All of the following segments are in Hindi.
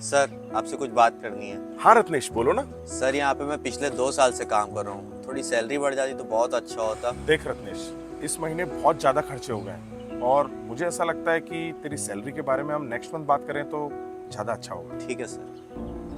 सर आपसे कुछ बात करनी है। हाँ रत्नेश, बोलो ना। सर यहाँ पे मैं पिछले 2 साल से काम कर रहा हूँ, थोड़ी सैलरी बढ़ जाती तो बहुत अच्छा होता। देख रत्नेश, इस महीने बहुत ज्यादा खर्चे हो गए हैं और मुझे ऐसा लगता है कि तेरी सैलरी के बारे में हम नेक्स्ट मंथ बात करें तो ज्यादा अच्छा होगा। ठीक है सर।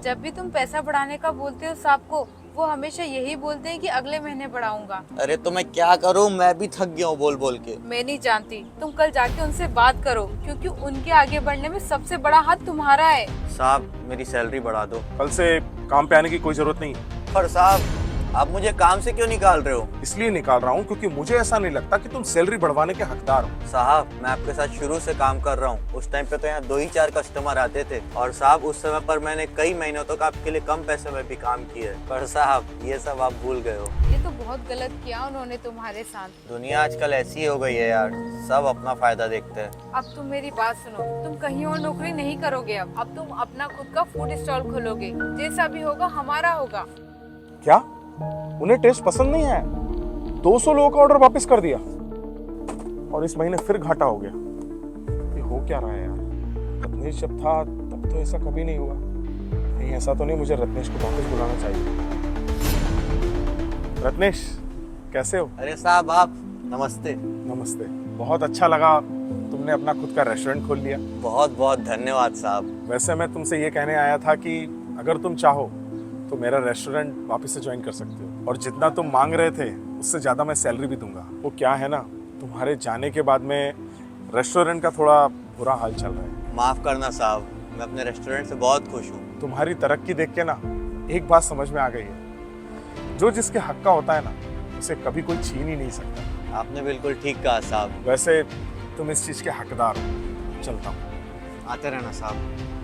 जब भी तुम पैसा बढ़ाने का बोलते हो साहब को, वो हमेशा यही बोलते हैं कि अगले महीने बढ़ाऊंगा। अरे तो मैं क्या करूँ, मैं भी थक गया हूँ बोल बोल के। मैं नहीं जानती, तुम कल जाके उनसे बात करो क्योंकि उनके आगे बढ़ने में सबसे बड़ा हाथ तुम्हारा है। साहब मेरी सैलरी बढ़ा दो। कल से काम पे आने की कोई जरूरत नहीं। पर साहब आप मुझे काम से क्यों निकाल रहे हो? इसलिए निकाल रहा हूँ क्योंकि मुझे ऐसा नहीं लगता कि तुम सैलरी बढ़वाने के हकदार हो। साहब मैं आपके साथ शुरू से काम कर रहा हूँ, उस टाइम पे तो यहाँ 2 ही 4 कस्टमर आते थे और साहब उस समय पर मैंने कई महीनों तक आपके लिए कम पैसे में भी काम किया है। पर साहब ये सब आप भूल गए हो। ये तो बहुत गलत किया उन्होंने तुम्हारे साथ। दुनिया आजकल ऐसी हो गई है यार, सब अपना फायदा देखते हैं। अब तुम मेरी बात सुनो, तुम कहीं और नौकरी नहीं करोगे। अब तुम अपना खुद का फूड स्टॉल खोलोगे, जैसा भी होगा हमारा होगा। क्या उन्हें टेस्ट पसंद नहीं आया? 200 लोगों का ऑर्डर वापस कर दिया और इस महीने फिर घाटा हो गया। ये हो क्या रहा है यार? रत्नेश जब था तब तो ऐसा कभी नहीं हुआ। नहीं ऐसा तो नहीं, मुझे रत्नेश को वापस बुलाना चाहिए। रत्नेश कैसे हो? अरे साहब आप नमस्ते। नमस्ते। बहुत अच्छा लगा तुमने अपना खुद का रेस्टोरेंट खोल लिया। बहुत बहुत धन्यवाद साहब। वैसे मैं तुमसे ये कहने आया था कि अगर तुम चाहो तो मेरा रेस्टोरेंट वापस से ज्वाइन कर सकते हो और जितना तुम मांग रहे थे उससे ज़्यादा मैं सैलरी भी दूंगा। वो क्या है ना, तुम्हारे जाने के बाद में रेस्टोरेंट का थोड़ा बुरा हाल चल रहा है। माफ करना साहब, मैं अपने रेस्टोरेंट से बहुत खुश हूँ। तुम्हारी तरक्की देख के ना एक बात समझ में आ गई है, जो जिसके हक का होता है ना उसे कभी कोई छीन ही नहीं सकता। आपने बिल्कुल ठीक कहा साहब। वैसे तुम इस चीज़ के हकदार हो। चलता हूँ। आते रहना साहब।